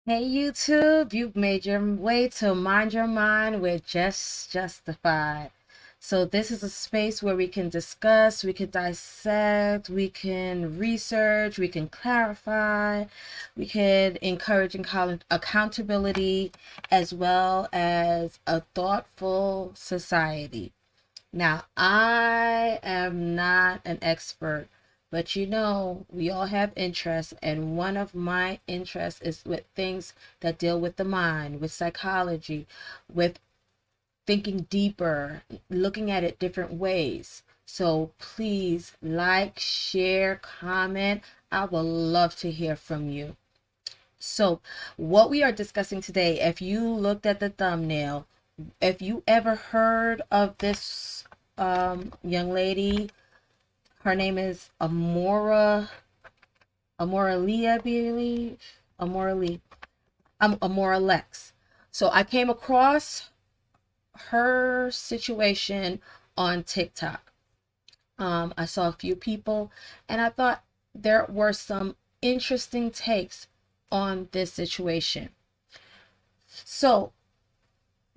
Hey YouTube, you've made your way to Mind Your Mind with Just Justified. So this is a space where we can discuss, we can dissect, we can research, we can clarify, we can encourage accountability as well as a thoughtful society. Now, I am not an expert, but we all have interests, and one of my interests is with things that deal with the mind, with psychology, with thinking deeper, looking at it different ways. So please like, share, comment. I would love to hear from you. So, what we are discussing today, if you looked at the thumbnail, if you ever heard of this young lady, her name is Amora Lee, I believe. Amora Lee. Amora Lex. So I came across her situation on TikTok. I saw a few people and I thought there were some interesting takes on this situation. So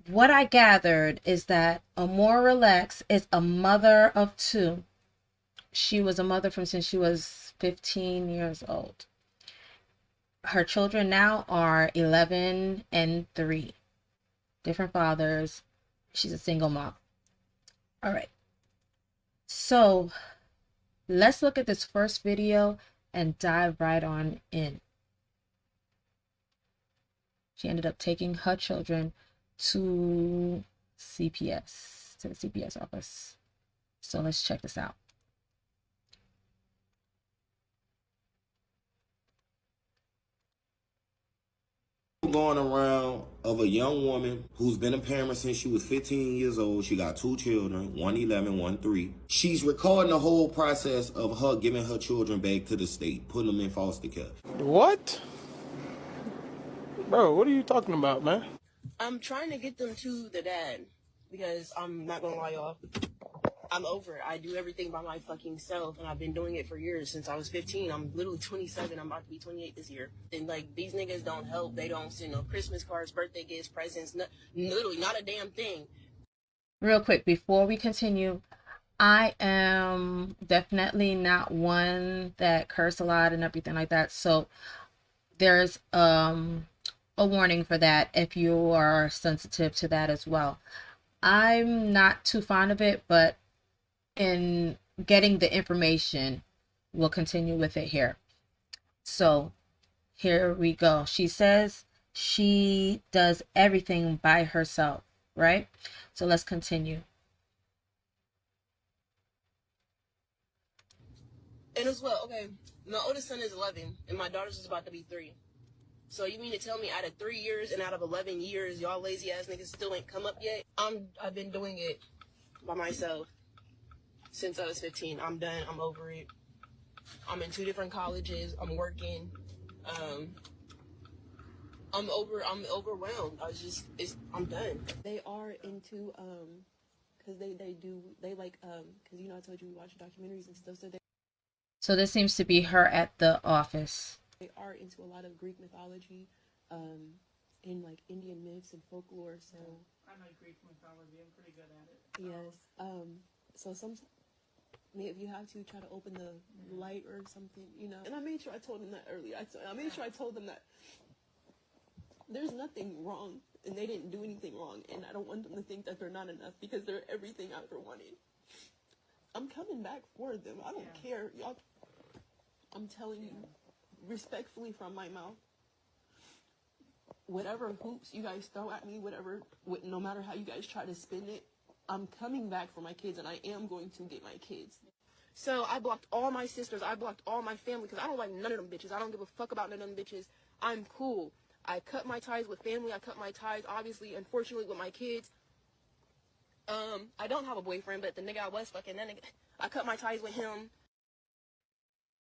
what I gathered is that Amora Lex is a mother of two. She was a mother from since she was 15 years old. Her children now are 11 and 3. Different fathers. She's a single mom. All right. So let's look at this first video and dive right on in. She ended up taking her children to CPS, to the CPS office. So let's check this out. Going around of a young woman who's been a parent since she was 15 years old. She got two children, one 11, one 3. She's recording the whole process of her giving her children back to the state, putting them in foster care. What? Bro, what are you talking about, man? I'm trying to get them to the dad because I'm not gonna lie, y'all. I'm over it. I do everything by my fucking self, and I've been doing it for years since I was 15. I'm literally 27. I'm about to be 28 this year. And like these niggas don't help. They don't send no Christmas cards, birthday gifts, presents. Literally not a damn thing. Real quick, before we continue, I am definitely not one that curse a lot and everything like that. So there's a warning for that if you are sensitive to that as well. I'm not too fond of it, but in getting the information, we'll continue with it here. So here we go. She says she does everything by herself, right? So let's continue. And as well, okay, my oldest son is 11, and my daughter's just about to be 3. So you mean to tell me out of 3 years and out of 11 years, y'all lazy ass niggas still ain't come up yet? I've been doing it by myself since I was 15. I'm done. I'm over it. I'm in 2 different colleges. I'm working. Um, I'm overwhelmed. I'm done. They are into, cause they like, cause I told you we watch documentaries and stuff. So this seems to be her at the office. They are into a lot of Greek mythology, and like Indian myths and folklore. So I know Greek mythology. I'm pretty good at it. yes. So sometimes, if you have to try to open the light or something, And I made sure I told them that earlier. I made sure I told them that there's nothing wrong, and they didn't do anything wrong, and I don't want them to think that they're not enough because they're everything I ever wanted. I'm coming back for them. I don't care, y'all. I'm telling you, respectfully from my mouth. Whatever hoops you guys throw at me, no matter how you guys try to spin it, I'm coming back for my kids, and I am going to get my kids. So I blocked all my sisters. I blocked all my family because I don't like none of them bitches. I don't give a fuck about none of them bitches. I'm cool. I cut my ties with family. I cut my ties, obviously, unfortunately, with my kids. I don't have a boyfriend, but the nigga I was fucking, that nigga, I cut my ties with him.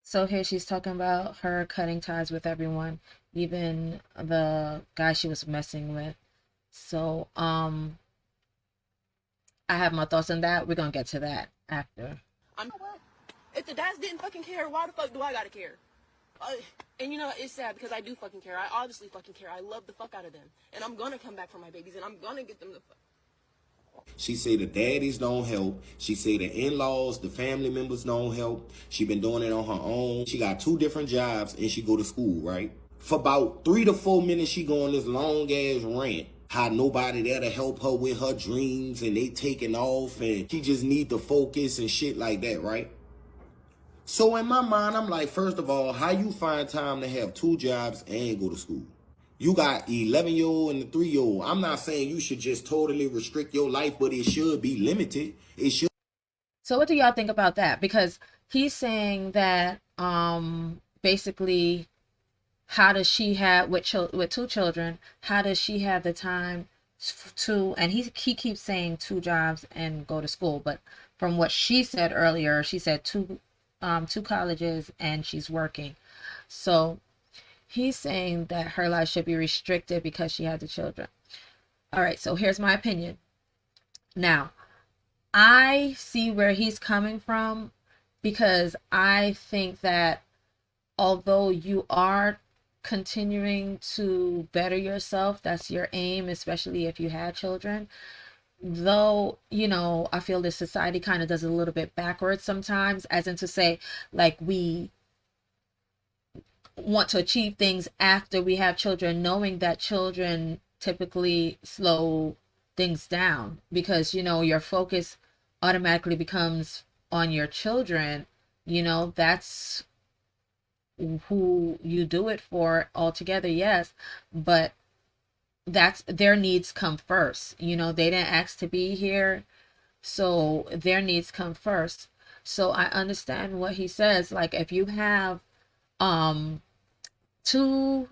So here she's talking about her cutting ties with everyone, even the guy she was messing with. So I have my thoughts on that. We're gonna get to that after. If the dads didn't fucking care, why the fuck do I gotta care? And you know, it's sad because I do fucking care. I obviously fucking care. I love the fuck out of them. And I'm gonna come back for my babies and I'm gonna get them the fuck. She say the daddies don't help. She say the in-laws, the family members don't help. She been doing it on her own. She got 2 different jobs and she go to school, right? For about 3 to 4 minutes, she go on this long ass rant. How nobody there to help her with her dreams and they taking off and she just need to focus and shit like that, right? So in my mind, I'm like, first of all, how you find time to have 2 jobs and go to school? You got 11-year-old and the 3-year-old. I'm not saying you should just totally restrict your life, but it should be limited. It should. So what do y'all think about that? Because he's saying that basically, how does she have with 2 children? How does she have the time to? And he keeps saying 2 jobs and go to school, but from what she said earlier, she said 2 colleges and she's working. So he's saying that her life should be restricted because she had the children. All right, so here's my opinion. Now, I see where he's coming from because I think that although you are continuing to better yourself, that's your aim, especially if you had children. Though, you know, I feel this society kind of does it a little bit backwards sometimes, as in to say, like, we want to achieve things after we have children, knowing that children typically slow things down because, you know, your focus automatically becomes on your children. You know, that's who you do it for altogether, yes, but that's their needs come first. You know, they didn't ask to be here, so their needs come first. So I understand what he says. Like, if you have 2,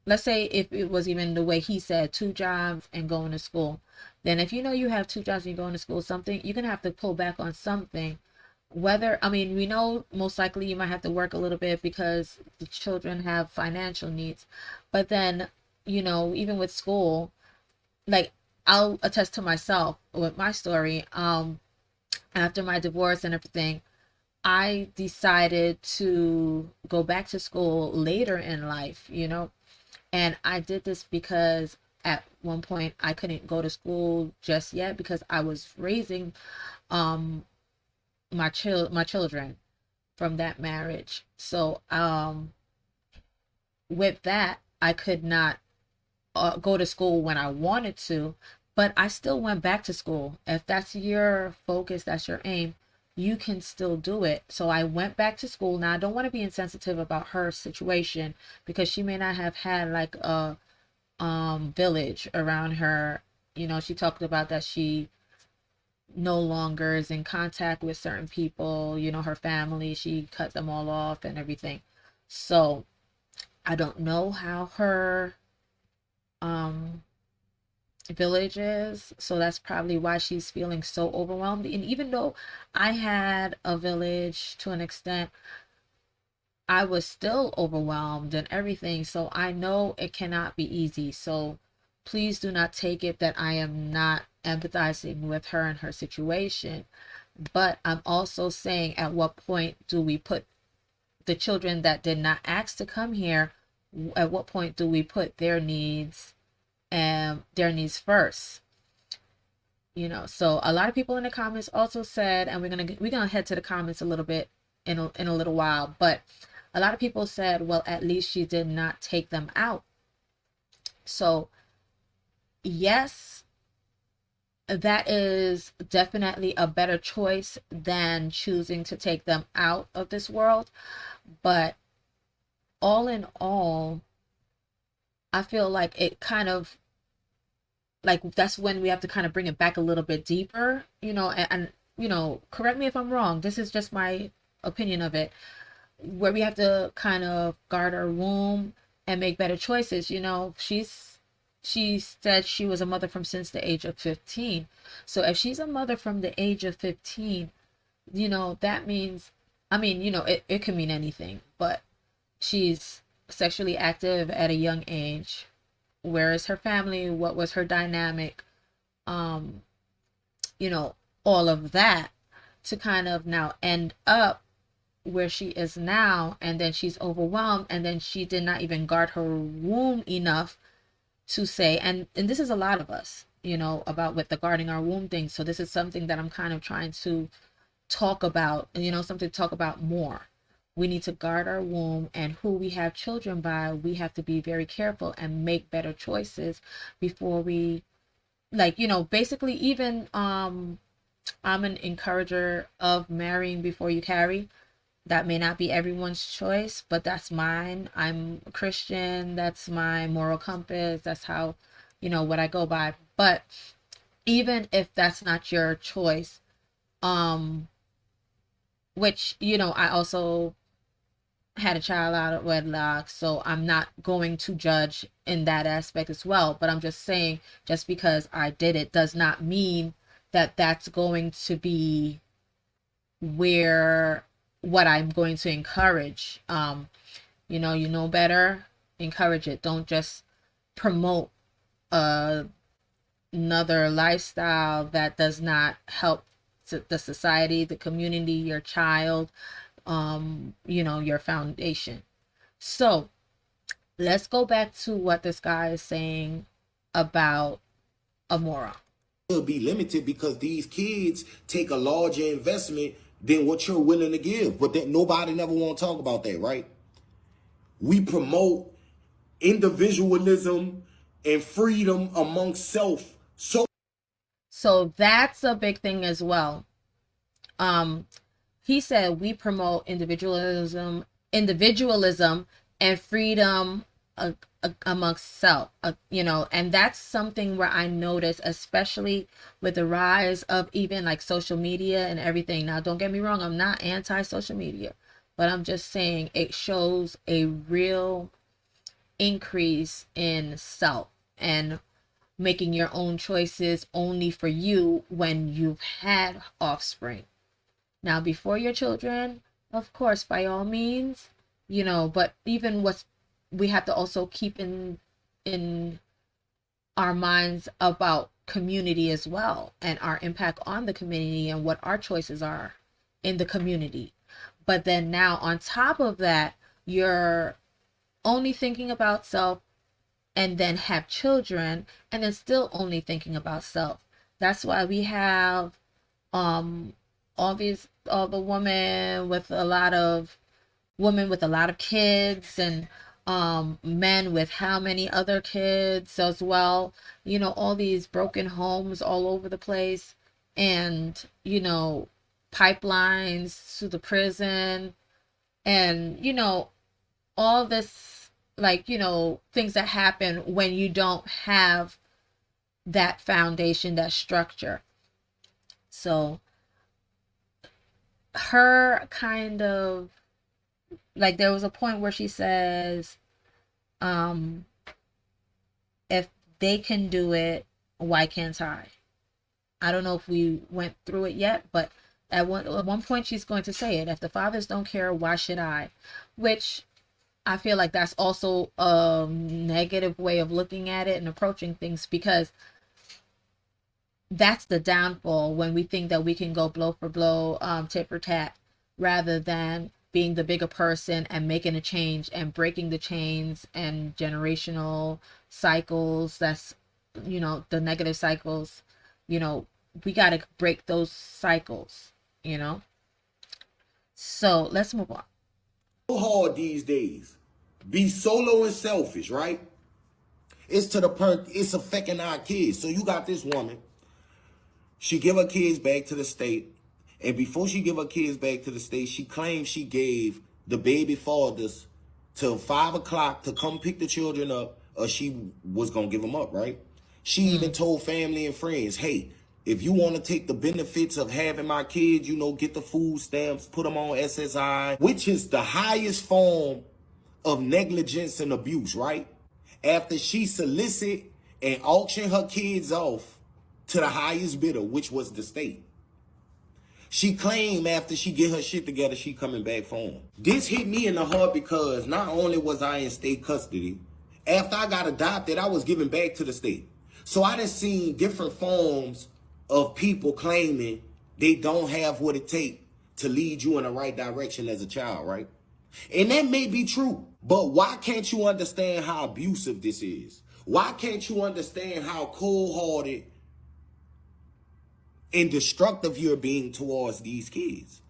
let's say if it was even the way he said, 2 jobs and going to school, then if you know you have 2 jobs and you're going to school, something you're gonna have to pull back on something. Whether, I mean, we know most likely you might have to work a little bit because the children have financial needs, but then, you know, even with school, like, I'll attest to myself with my story. After my divorce and everything, I decided to go back to school later in life, you know, and I did this because at one point I couldn't go to school just yet because I was raising my children from that marriage. So with that, I could not go to school when I wanted to, but I still went back to school. If that's your focus, that's your aim, you can still do it. So I went back to school. Now, I don't want to be insensitive about her situation because she may not have had like a village around her. You know, she talked about that she no longer is in contact with certain people, you know, her family, she cut them all off and everything. So I don't know how her village is, so that's probably why she's feeling so overwhelmed. And even though I had a village to an extent, I was still overwhelmed and everything. So I know it cannot be easy. So please do not take it that I am not empathizing with her and her situation. But I'm also saying, at what point do we put the children that did not ask to come here, at what point do we put their needs first? You know, so a lot of people in the comments also said, and we're gonna head to the comments a little bit in a little while, but a lot of people said, well, at least she did not take them out. So yes, that is definitely a better choice than choosing to take them out of this world. But all in all, I feel like it kind of, like, that's when we have to kind of bring it back a little bit deeper, you know, and you know, correct me if I'm wrong, this is just my opinion of it, where we have to kind of guard our womb and make better choices. You know, she said she was a mother from since the age of 15. So if she's a mother from the age of 15, you know, that means, I mean, you know, it can mean anything, but she's sexually active at a young age. Where is her family? What was her dynamic? You know, all of that to kind of now end up where she is now, and then she's overwhelmed, and then she did not even guard her womb enough to say, and this is a lot of us, you know, about with the guarding our womb thing. So this is something that I'm kind of trying to talk about, you know, something to talk about more. We need to guard our womb, and who we have children by, we have to be very careful and make better choices before we, like, you know, basically even I'm an encourager of marrying before you carry. That may not be everyone's choice, but that's mine. I'm a Christian. That's my moral compass. That's how, you know, what I go by. But even if that's not your choice, which, you know, I also had a child out of wedlock, so I'm not going to judge in that aspect as well. But I'm just saying, just because I did it does not mean that that's going to be where what I'm going to encourage. You know better, encourage it. Don't just promote another lifestyle that does not help the society, the community, your child, you know, your foundation. So let's go back to what this guy is saying about Amora. Will be limited because these kids take a larger investment than what you're willing to give. But that nobody never want to talk about that, right? We promote individualism and freedom amongst self. So that's a big thing as well. He said we promote individualism and freedom amongst self, you know, and that's something where I notice, especially with the rise of even like social media and everything. Now, don't get me wrong, I'm not anti-social media, but I'm just saying it shows a real increase in self and making your own choices only for you when you've had offspring. Now, before your children, of course, by all means, you know, but even what's, we have to also keep in our minds about community as well, and our impact on the community and what our choices are in the community. But then now on top of that, you're only thinking about self, and then have children, and then still only thinking about self. That's why we have all the women with a lot of kids, and men with how many other kids as well, you know, all these broken homes all over the place, and, you know, pipelines to the prison, and, you know, all this, like, you know, things that happen when you don't have that foundation, that structure. So her kind of, like, there was a point where she says, if they can do it, why can't I? I don't know if we went through it yet, but at one point she's going to say it. If the fathers don't care, why should I? Which I feel like that's also a negative way of looking at it and approaching things, because that's the downfall, when we think that we can go blow for blow, tit for tat, rather than being the bigger person and making a change and breaking the chains and generational cycles. That's, you know, the negative cycles, you know, we got to break those cycles, you know. So let's move on. So hard these days. Be solo and selfish, right? It's it's affecting our kids. So you got this woman. She give her kids back to the state. And before she give her kids back to the state, she claimed she gave the baby fathers till 5 o'clock to come pick the children up, or she was going to give them up, right? She even told family and friends, hey, if you want to take the benefits of having my kids, you know, get the food stamps, put them on SSI, which is the highest form of negligence and abuse, right? After she solicit and auction her kids off to the highest bidder, which was the state. She claimed after she get her shit together, she coming back home. This hit me in the heart because not only was I in state custody, after I got adopted, I was given back to the state. So I done seen different forms of people claiming they don't have what it takes to lead you in the right direction as a child, right? And that may be true, but why can't you understand how abusive this is? Why can't you understand how cold-hearted and destructive you're being towards these kids?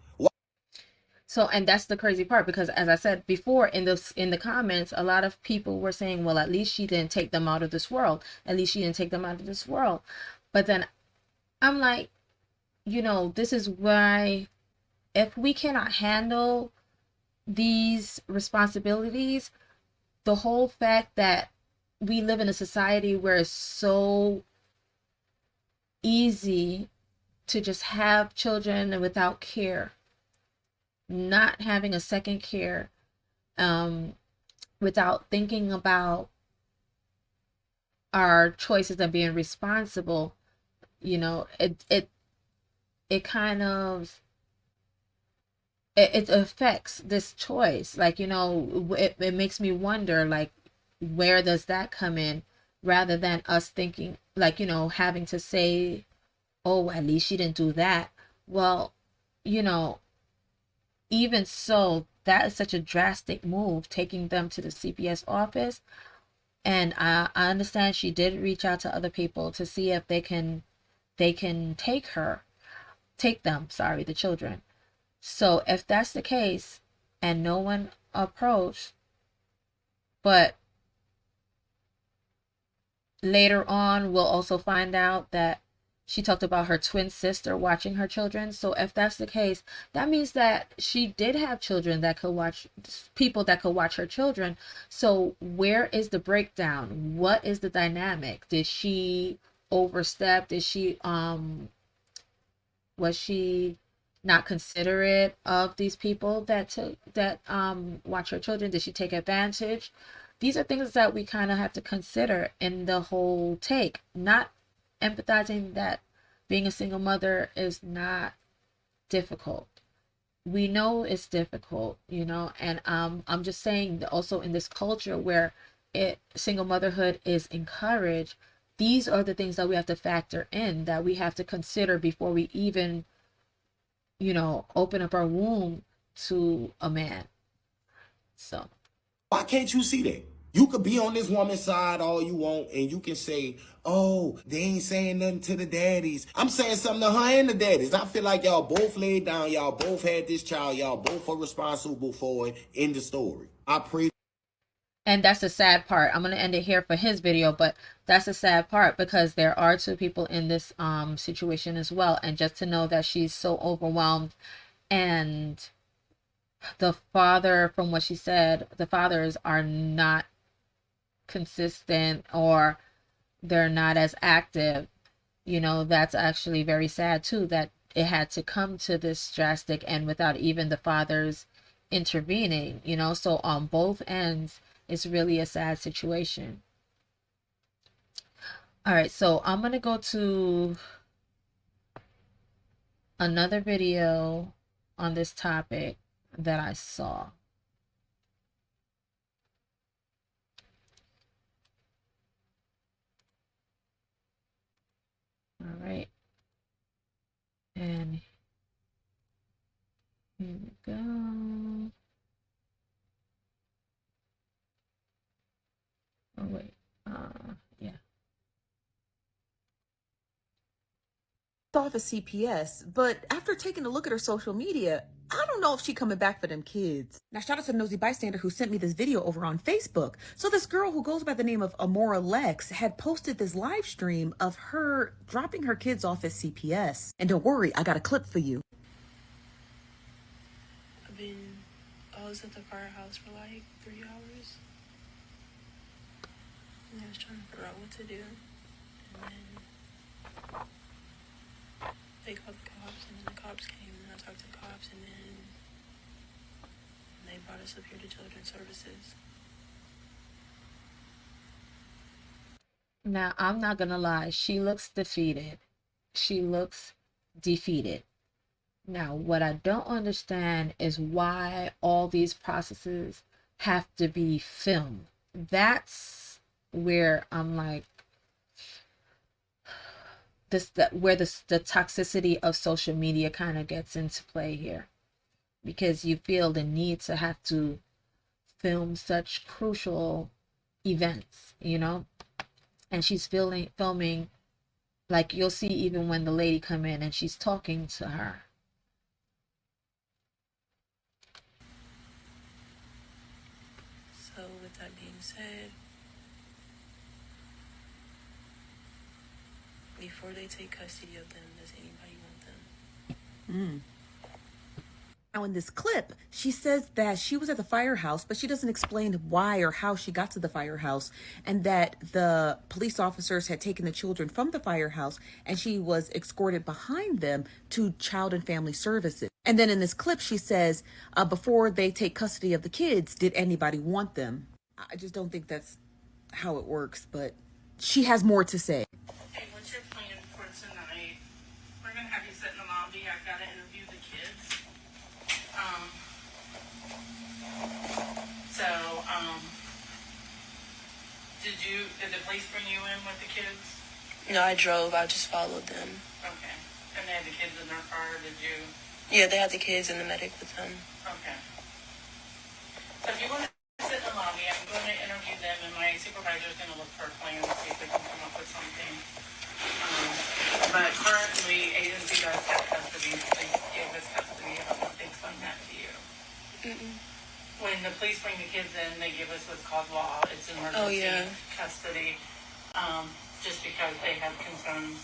So, and that's the crazy part, because as I said before in the comments, a lot of people were saying, well, at least she didn't take them out of this world. At least she didn't take them out of this world. But then I'm like, you know, this is why if we cannot handle these responsibilities, the whole fact that we live in a society where it's so easy to just have children without care, not having a second care, without thinking about our choices and being responsible, you know, it kind of it affects this choice. Like, you know, it makes me wonder, like, where does that come in, rather than us thinking, like, you know, having to say, oh, at least she didn't do that. Well, you know, even so, that is such a drastic move, taking them to the CPS office. And I understand she did reach out to other people to see if they can take them, sorry, the children. So if that's the case and no one approached, but later on we'll also find out that she talked about her twin sister watching her children. So if that's the case, that means that she did have children that could watch, people that could watch her children. So where is the breakdown? What is the dynamic? Did she overstep? Did she was she not considerate of these people that watch her children? Did she take advantage? These are things that we kind of have to consider in the whole take, not empathizing that being a single mother is not difficult. We know it's difficult, you know, and I'm just saying that also in this culture where single motherhood is encouraged, these are the things that we have to factor in, that we have to consider before we even, you know, open up our womb to a man. So Why can't you see that? You could be on this woman's side all you want, and you can say, oh, they ain't saying nothing to the daddies. I'm saying something to her and the daddies. I feel like y'all both laid down, y'all both had this child, y'all both are responsible for it in the story. I pray. And that's the sad part. I'm going to end it here for his video, but that's the sad part, because there are two people in this situation as well. And just to know that she's so overwhelmed, and the father, from what she said, the fathers are not consistent, or they're not as active, you know, that's actually very sad too, that it had to come to this drastic and without even the fathers intervening, you know. So on both ends, it's really a sad situation. All right, so I'm gonna go to another video on this topic that I saw. All right, and here we go. Oh wait, yeah. Off of CPS, but after taking a look at her social media, I don't know if she coming back for them kids. Now, shout out to the nosy bystander who sent me this video over on Facebook. So this girl who goes by the name of Amora Lex had posted this live stream of her dropping her kids off at CPS. And don't worry, I got a clip for you. I was at the firehouse for like 3 hours. And I was trying to figure out what to do. And then they called the cops, and then the cops came, and I talked to the cops, and then they brought us up here to Children's Services. Now, I'm not gonna lie, she looks defeated. She looks defeated. Now, what I don't understand is why all these processes have to be filmed. That's where I'm like, where the toxicity of social media kind of gets into play here. because you feel the need to have to film such crucial events, you know? And she's filming, like you'll see even when the lady come in and she's talking to her. So with that being said, before they take custody of them, does anybody want them? Now, in this clip, she says that she was at the firehouse, but she doesn't explain why or how she got to the firehouse, and that the police officers had taken the children from the firehouse and she was escorted behind them to Child and Family Services. And then in this clip, she says, before they take custody of the kids, did anybody want them? I just don't think that's how it works, but she has more to say. Hey, what's your plan for tonight? We're gonna have you sit in the lobby. I've gotta interview the kids. So, did the police bring you in with the kids? No, I drove. I just followed them. Okay. And they had the kids in their car, did you? Yeah, they had the kids and the medic with them. Okay. So if you want to sit in the lobby, I'm going to interview them, and my supervisor's going to look for a plan to see if we can come up with something. But currently, agency does have custody. They gave us custody. I don't know if they explained that to you. When the police bring the kids in, they give us what's called law. It's emergency custody, just because they have concerns.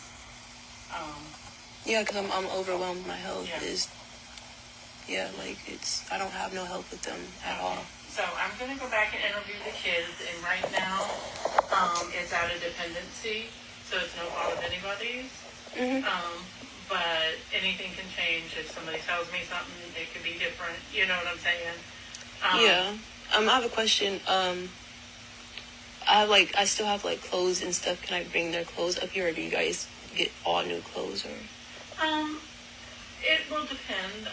Yeah, because I'm overwhelmed. My health Yeah. is, I don't have no help with them at all. So I'm going to go back and interview the kids, and right now, it's out of dependency, so it's no fault of anybody's. But anything can change. If somebody tells me something, it could be different. You know what I'm saying? I have a question. I still have like clothes and stuff. Can I bring their clothes up here, or do you guys get all new clothes? Or It will depend.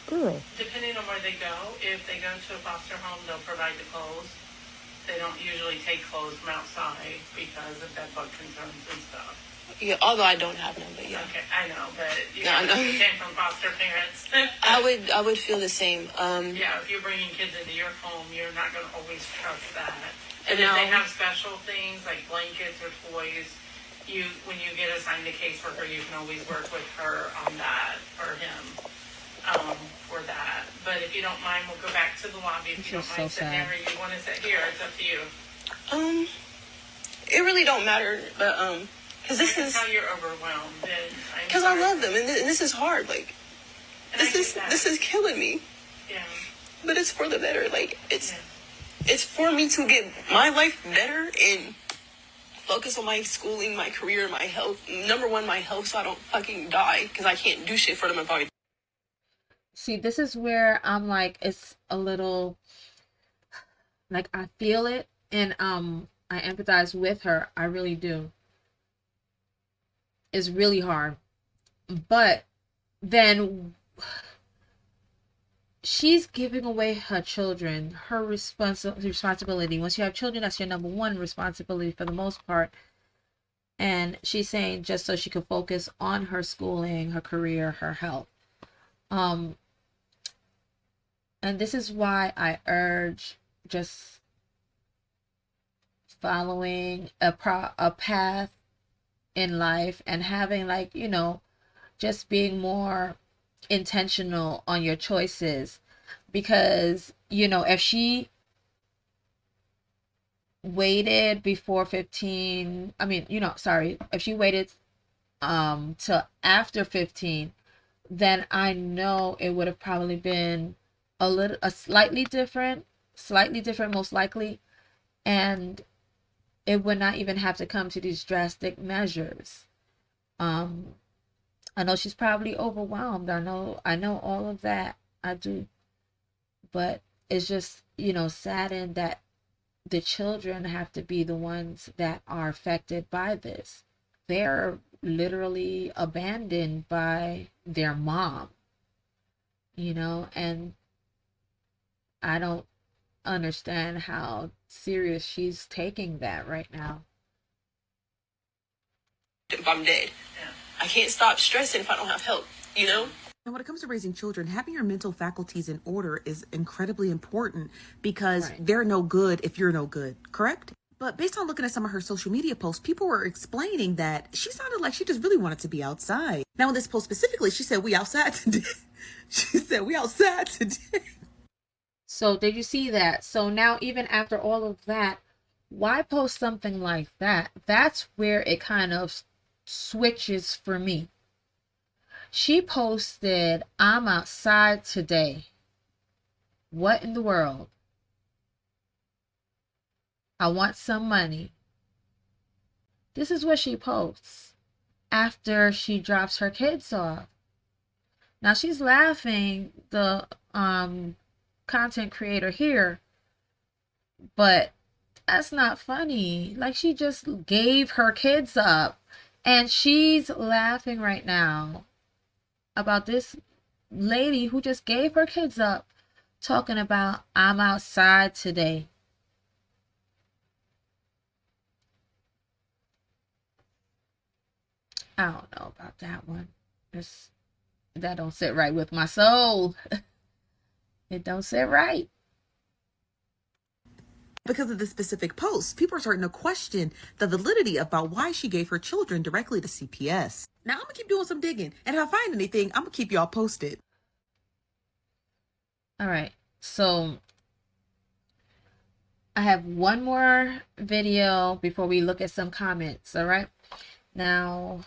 Girl. Depending on where they go. If they go to a foster home, they'll provide the clothes. They don't usually take clothes from outside because of bed bug concerns and stuff. yeah, although I don't have none, but yeah, Okay, I know, but you No, I know. came from foster parents. I would feel the same. Yeah, if you're bringing kids into your home, you're not going to always trust that. And And if they now- have special things like blankets or toys, when you get assigned a caseworker, you can always work with her on that or him for that. But if you don't mind, we'll go back to the lobby. If you This don't is mind so sitting there, sad. or you want to sit here, it's up to you. It really don't matter, but because I this can is tell you're overwhelmed, and because I love them, and this is hard. Like this is killing me, Yeah. but it's for the better. Like Yeah. it's for me to get my life better and focus on my schooling, my career, my health. Number one, my health, so I don't fucking die because I can't do shit for them if I. See, this is where I'm like, it's a little, like, I feel it, and I empathize with her. I really do. It's really hard. But then she's giving away her children, her responsibility. Once you have children, that's your number one responsibility for the most part. And she's saying just so she could focus on her schooling, her career, her health. And this is why I urge just following a path in life and having, like, just being more intentional on your choices. Because, if she waited before 15, if she waited till after 15, then I know it would have probably been slightly different most likely, and it would not even have to come to these drastic measures. I know she's probably overwhelmed. I know all of that. I do. But it's just, saddened that the children have to be the ones that are affected by this. They're literally abandoned by their mom, and I don't understand how serious she's taking that right now. If I'm dead, I can't stop stressing if I don't have help. And when it comes to raising children, having your mental faculties in order is incredibly important because Right. they're no good if you're no good, correct? But based on looking at some of her social media posts, people were explaining that she sounded like she just really wanted to be outside. Now, in this post specifically, she said, "We outside today." She said, "We outside today." So did you see that? So now, even after all of that, why post something like that? That's where it kind of switches for me. She posted, "I'm outside today." What in the world? I want some money. This is what she posts after she drops her kids off. Now she's laughing, the content creator here, but that's not funny. Like, she just gave her kids up and she's laughing right now about this lady who just gave her kids up, talking about, "I'm outside today." I don't know about that one. That don't sit right with my soul. It don't sit right. Because of this specific post, people are starting to question the validity about why she gave her children directly to CPS. Now, I'm going to keep doing some digging, and if I find anything, I'm going to keep y'all posted. All right. So I have one more video before we look at some comments. All right. Now,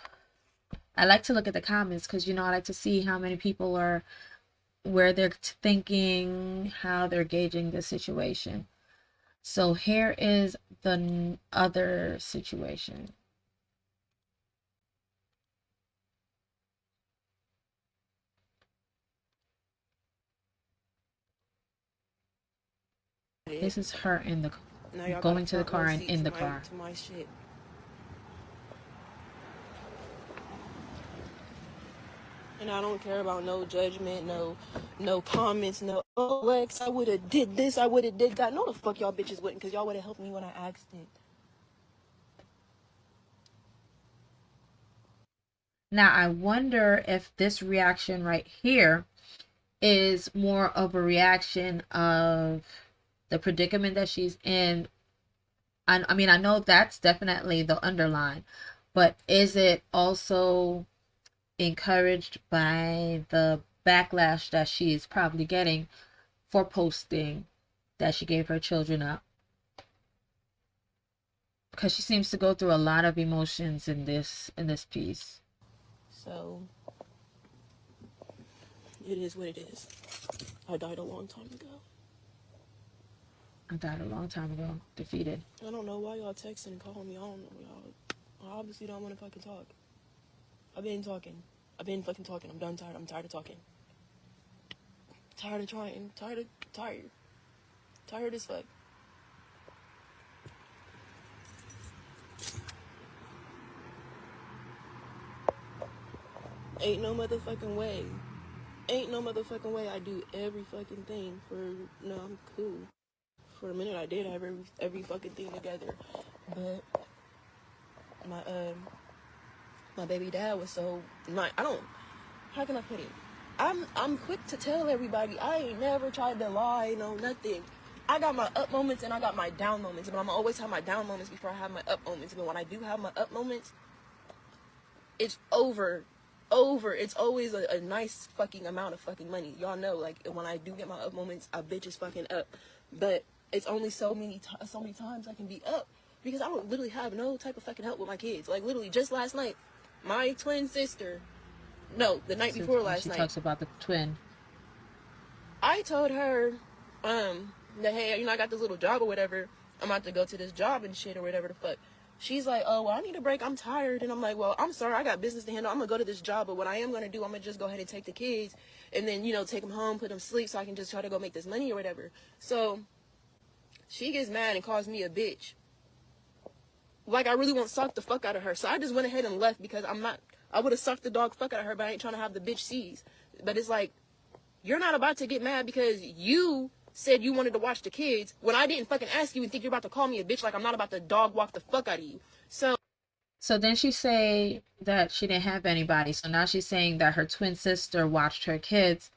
I like to look at the comments because, I like to see how many people are, where they're thinking, how they're gauging the situation. So here is the other situation. This is her in the going to the car and in the car. To my shit. And I don't care about no judgment, no comments, no, "Oh, Lex, I would have did this, I would have did that." No, the fuck y'all bitches wouldn't, because y'all would have helped me when I asked it. Now, I wonder if this reaction right here is more of a reaction of the predicament that she's in. I mean, I know that's definitely the underline, but is it also encouraged by the backlash that she is probably getting for posting that she gave her children up? Because she seems to go through a lot of emotions in this piece. So, it is what it is. I died a long time ago. I died a long time ago, defeated. I don't know why y'all texting and calling me. I don't know, y'all. I obviously don't want to fucking talk. I've been talking. I've been fucking talking. I'm done tired. I'm tired of talking. Tired of trying. Tired. Tired as fuck. Ain't no motherfucking way. Ain't no motherfucking way I do every fucking thing for, no, I'm cool. For a minute I did have every fucking thing together. But my baby dad was so, how can I put it? I'm quick to tell everybody. I ain't never tried to lie, no nothing. I got my up moments and I got my down moments, but I'm always have my down moments before I have my up moments. But when I do have my up moments, it's over. It's always a nice fucking amount of fucking money. Y'all know, like, when I do get my up moments, a bitch is fucking up. But it's only so many times I can be up, because I don't literally have no type of fucking help with my kids. Like, literally, just last night, my twin sister, no, the night before last night. She talks about the twin. I told her, that, hey, I got this little job or whatever. I'm about to go to this job and shit or whatever the fuck. She's like, "Oh, well, I need a break. I'm tired." And I'm like, "Well, I'm sorry. I got business to handle. I'm going to go to this job. But what I am going to do, I'm going to just go ahead and take the kids and then, take them home, put them to sleep so I can just try to go make this money or whatever." So she gets mad and calls me a bitch. Like, I really want to suck the fuck out of her. So I just went ahead and left, because I would have sucked the dog fuck out of her, but I ain't trying to have the bitch seize. But it's like, you're not about to get mad because you said you wanted to watch the kids when I didn't fucking ask you, and think you're about to call me a bitch like I'm not about to dog walk the fuck out of you. So then she say that she didn't have anybody. So now she's saying that her twin sister watched her kids,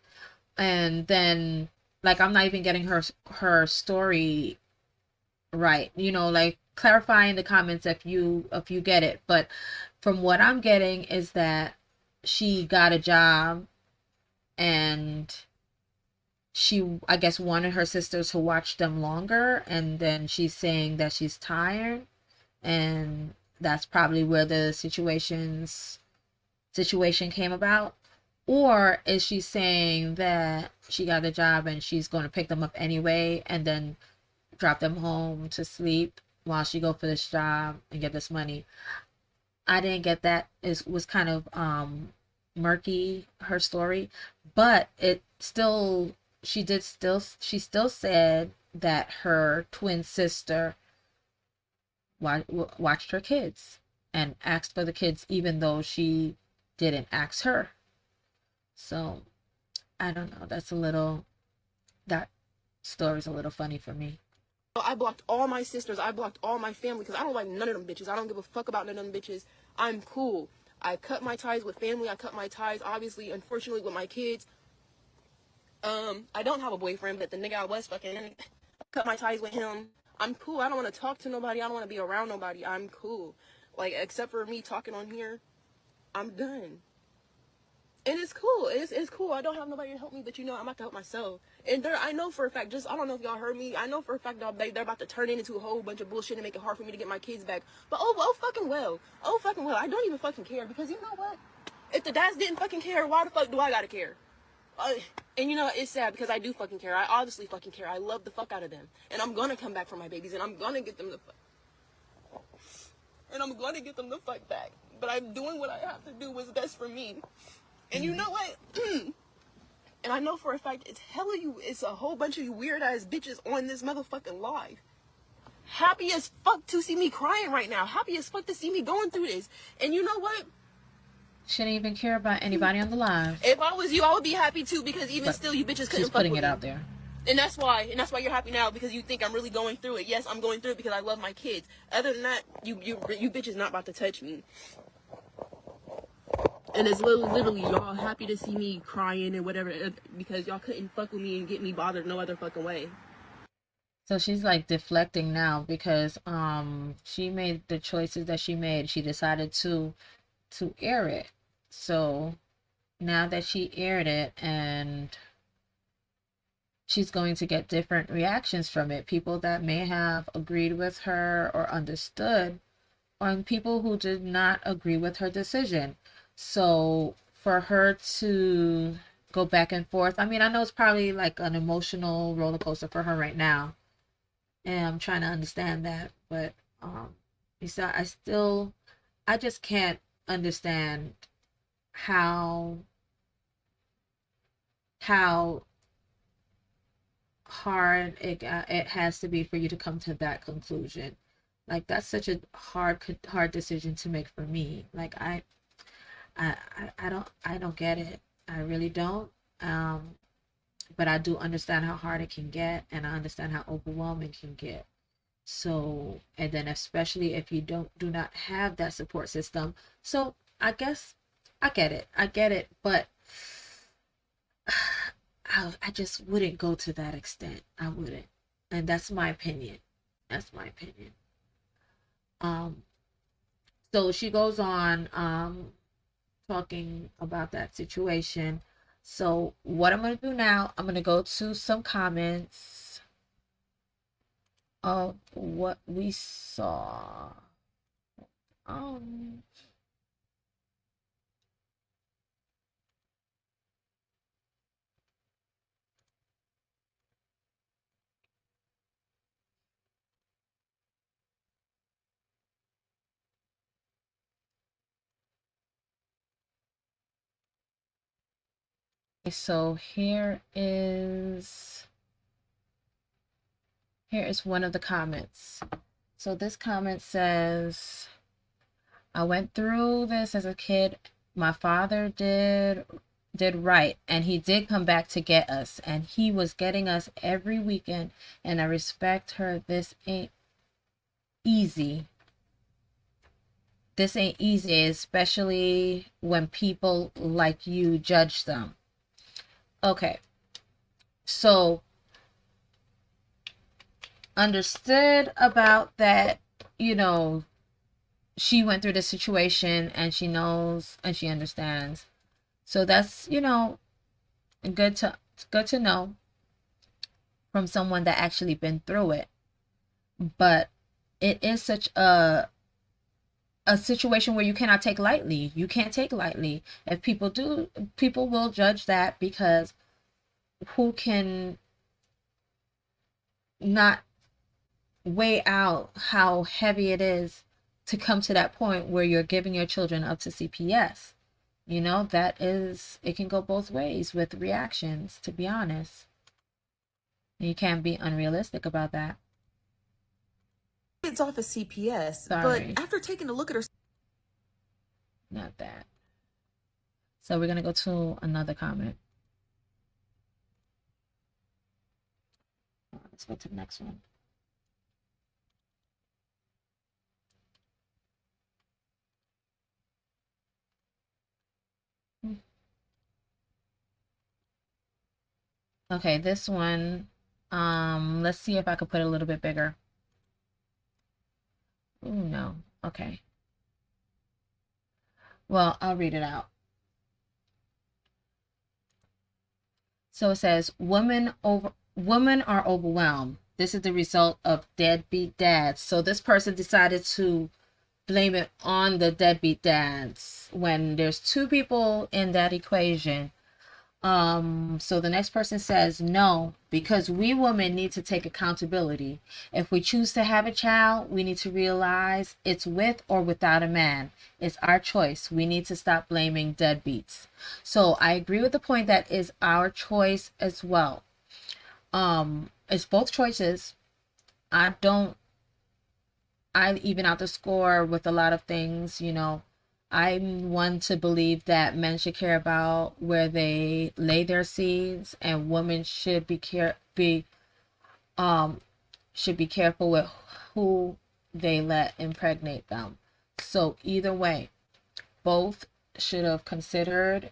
and then like I'm not even getting her story right. You know, like clarify in the comments if you get it. But from what I'm getting is that she got a job and she, I guess, wanted her sisters to watch them longer, and then she's saying that she's tired, and that's probably where the situation came about. Or is she saying that she got a job and she's going to pick them up anyway and then drop them home to sleep while she go for this job and get this money? I didn't get that. It was kind of murky, her story, but it still she still said that her twin sister watched her kids and asked for the kids even though she didn't ask her. So I don't know. That story's a little funny for me. I blocked all my sisters. I blocked all my family because I don't like none of them bitches. I don't give a fuck about none of them bitches. I'm cool. I cut my ties with family. I cut my ties, obviously, unfortunately, with my kids. I don't have a boyfriend, but the nigga I was fucking, I cut my ties with him. I'm cool. I don't want to talk to nobody. I don't want to be around nobody. I'm cool. Like, except for me talking on here, I'm done. And it's cool. It's cool. I don't have nobody to help me, but you know, I'm about to help myself. And I know for a fact, I don't know if y'all heard me. I know for a fact that they're about to turn it into a whole bunch of bullshit and make it hard for me to get my kids back. But oh fucking well. Oh fucking well. I don't even fucking care because you know what? If the dads didn't fucking care, why the fuck do I gotta care? And you know, it's sad because I do fucking care. I obviously fucking care. I love the fuck out of them. And I'm gonna come back for my babies and I'm gonna get them the fuck. And I'm gonna get them the fuck back. But I'm doing what I have to do what's best for me. And you know what? And I know for a fact it's a whole bunch of you weird ass bitches on this motherfucking live. Happy as fuck to see me crying right now. Happy as fuck to see me going through this. And you know what? Shouldn't even care about anybody on the live. If I was you, I would be happy too because even still you bitches couldn't fuck with me. She's putting it out there. And that's why you're happy now because you think I'm really going through it. Yes, I'm going through it because I love my kids. Other than that, you bitches not about to touch me. And it's literally y'all happy to see me crying and whatever because y'all couldn't fuck with me and get me bothered no other fucking way. So she's like deflecting now because she made the choices that she made. She decided to air it. So now that she aired it and she's going to get different reactions from it, people that may have agreed with her or understood, and people who did not agree with her decision. So for her to go back and forth, I mean, I know it's probably like an emotional roller coaster for her right now, and I'm trying to understand that, but I just can't understand how hard it has to be for you to come to that conclusion. Like that's such a hard decision to make for me. Like I don't get it. I really don't. But I do understand how hard it can get, and I understand how overwhelming it can get. So, and then especially if you do not have that support system. So I guess I get it, but I just wouldn't go to that extent. I wouldn't, and that's my opinion. That's my opinion. So she goes on talking about that situation. So what I'm going to do now, I'm going to go to some comments of what we saw. So here is one of the comments. So this comment says, I went through this as a kid. My father did right, and he did come back to get us, and he was getting us every weekend, and I respect her. This ain't easy. this ain't easy, especially when people like you judge them. Okay, so understood about that, you know, she went through the situation and she knows and she understands. So that's, you know, good to know from someone that actually been through it. But it is such a situation where you cannot take lightly. You can't take lightly. If people do, people will judge that, because who can not weigh out how heavy it is to come to that point where you're giving your children up to CPS? You know, that is, it can go both ways with reactions, to be honest. And you can't be unrealistic about that. Kids off of CPS, Sorry. but after taking a look at her, Not that. So we're going to go to another comment. Let's go to the next one. Okay, this one, let's see if I could put it a little bit bigger. Oh, no. Okay. Well, I'll read it out. So it says, women are overwhelmed. This is the result of deadbeat dads. So this person decided to blame it on the deadbeat dads when there's two people in that equation. So the next person says, no, because we women need to take accountability. If we choose to have a child, we need to realize it's with or without a man. It's our choice. We need to stop blaming deadbeats. So I agree with the point that is our choice as well. It's both choices. I even out the score with a lot of things, you know. I'm one to believe that men should care about where they lay their seeds, and women should be careful with who they let impregnate them. So either way, both should have considered,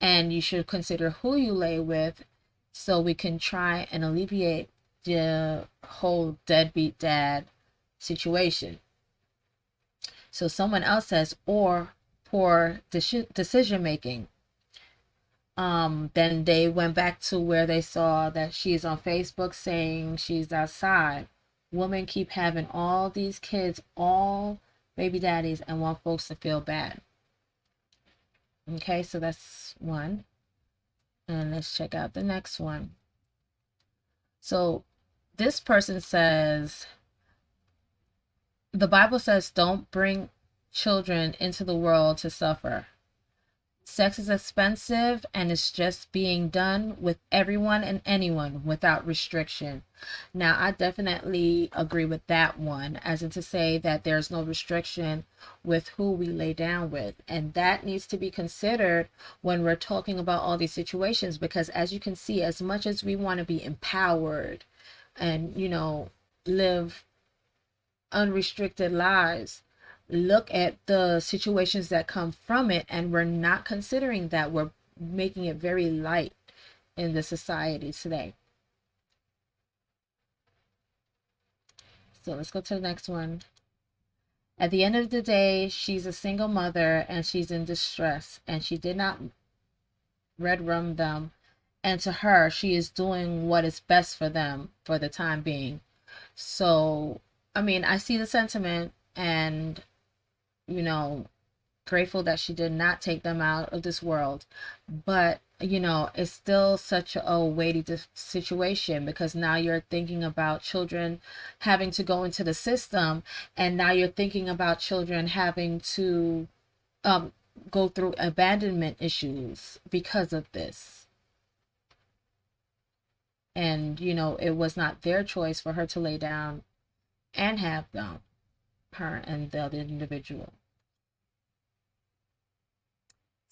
and you should consider who you lay with, so we can try and alleviate the whole deadbeat dad situation. So someone else says, or poor decision making. Then they went back to where they saw that she's on Facebook saying she's outside. Women keep having all these kids, all baby daddies, and want folks to feel bad. Okay, so that's one. And let's check out the next one. So this person says, the Bible says, don't bring children into the world to suffer. Sex is expensive, and it's just being done with everyone and anyone without restriction. Now, I definitely agree with that one, as in to say that there's no restriction with who we lay down with. And that needs to be considered when we're talking about all these situations, because as you can see, as much as we want to be empowered and, you know, live unrestricted lives, look at the situations that come from it, and we're not considering that. We're making it very light in the society today. So let's go to the next one. At the end of the day, she's a single mother and she's in distress, and she did not red rum them, and to her, she is doing what is best for them for the time being. So I mean, I see the sentiment, and, you know, grateful that she did not take them out of this world. But, you know, it's still such a weighty situation, because now you're thinking about children having to go into the system, and now you're thinking about children having to go through abandonment issues because of this. And, you know, it was not their choice for her to lay down and have them, her and the other individual.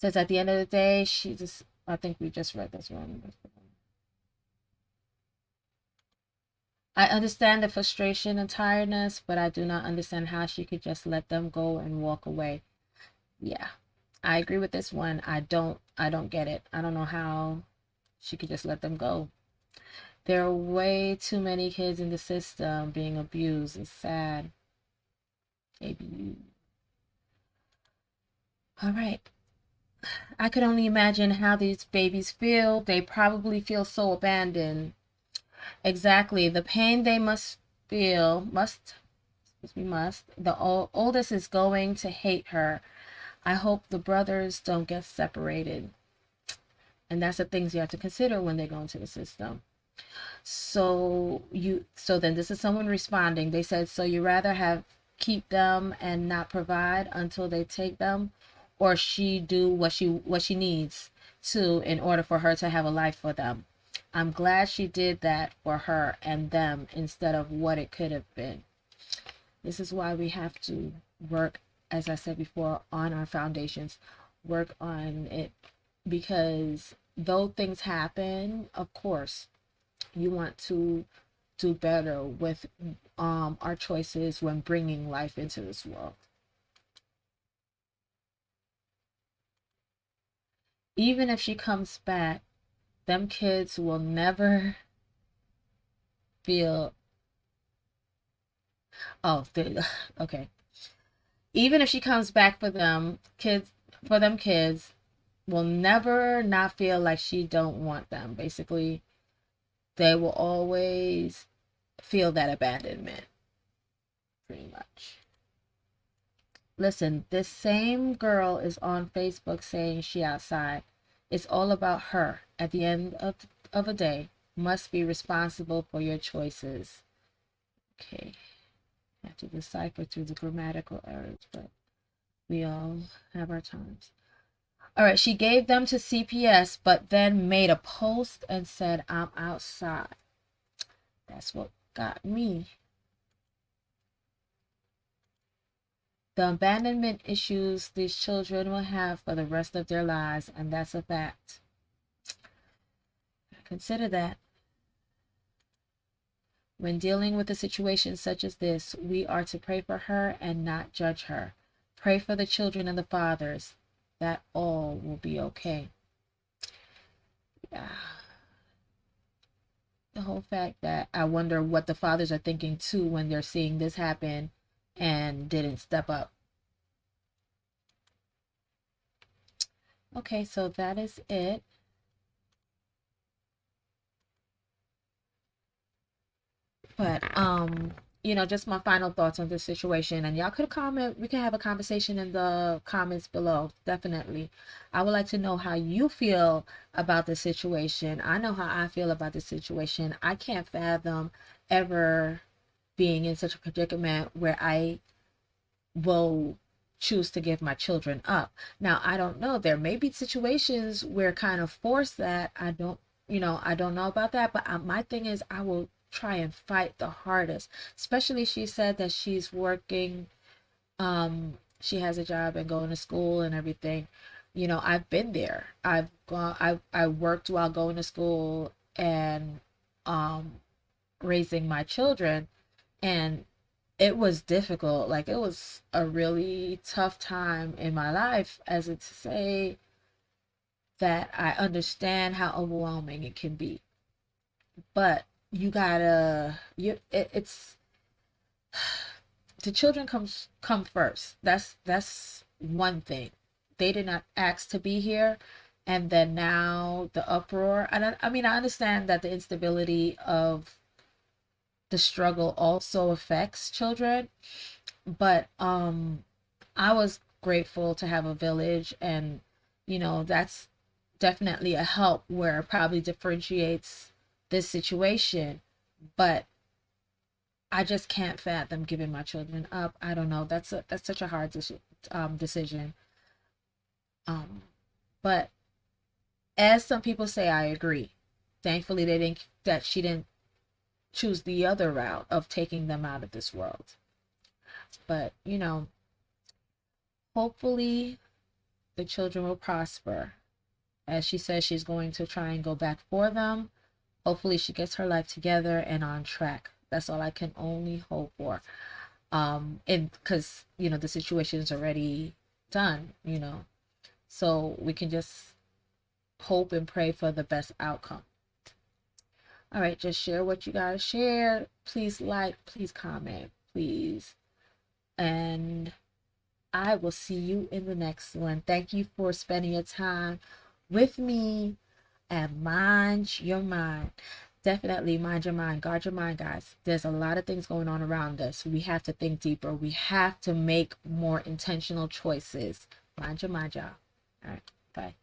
Says at the end of the day, she just, I think we just read this one. I understand the frustration and tiredness, but I do not understand how she could just let them go and walk away. Yeah, I agree with this one. I don't get it. I don't know how she could just let them go. There are way too many kids in the system being abused. It's sad. Maybe. All right. I could only imagine how these babies feel. They probably feel so abandoned. Exactly. The pain they must feel, the oldest is going to hate her. I hope the brothers don't get separated. And that's the things you have to consider when they go into the system. So then this is someone responding. They said, so you rather have keep them and not provide until they take them, or she do what she needs to in order for her to have a life for them. I'm glad she did that for her and them instead of what it could have been. This is why we have to work, as I said before, on our foundations, work on it, because though things happen, of course, you want to do better with our choices when bringing life into this world. Even if she comes back, them kids will never feel, oh, okay. Even if she comes back for them kids will never not feel like she don't want them. Basically, they will always feel that abandonment, pretty much. Listen, this same girl is on Facebook saying she outside. It's all about her. At the end of a day, must be responsible for your choices. Okay. I have to decipher through the grammatical errors, but we all have our times. All right, she gave them to CPS, but then made a post and said, I'm outside. That's what got me. The abandonment issues these children will have for the rest of their lives, and that's a fact. Consider that. When dealing with a situation such as this, we are to pray for her and not judge her. Pray for the children and the fathers, that all will be okay. Yeah. The whole fact that I wonder what the fathers are thinking too when they're seeing this happen and didn't step up. Okay, so that is it. But just my final thoughts on this situation, and y'all could comment. We can have a conversation in the comments below. Definitely. I would like to know how you feel about the situation. I know how I feel about the situation. I can't fathom ever being in such a predicament where I will choose to give my children up. Now, I don't know. There may be situations where kind of force that. I don't know about that. But my thing is, I will try and fight the hardest. Especially, she said that she's working. She has a job and going to school and everything. I've been there. I've gone. I worked while going to school and raising my children, and it was difficult. Like, it was a really tough time in my life, as it's to say that I understand how overwhelming it can be. But you gotta, it's the children come first. That's one thing. They did not ask to be here, and then now the uproar. And I mean, I understand that the instability of the struggle also affects children, but I was grateful to have a village, and that's definitely a help where it probably differentiates this situation. But I just can't fathom giving my children up. I don't know. That's such a hard decision. But as some people say, I agree. Thankfully, she didn't choose the other route of taking them out of this world. But hopefully the children will prosper. As she says, she's going to try and go back for them. Hopefully she gets her life together and on track. That's all I can only hope for. And because, you know, the situation is already done, you know, so we can just hope and pray for the best outcome. All right, just share what you guys share. Please like, please comment, please. And I will see you in the next one. Thank you for spending your time with me, and mind your mind. Definitely mind your mind. Guard your mind, guys. There's a lot of things going on around us. We have to think deeper. We have to make more intentional choices. Mind your mind, y'all. All right, bye.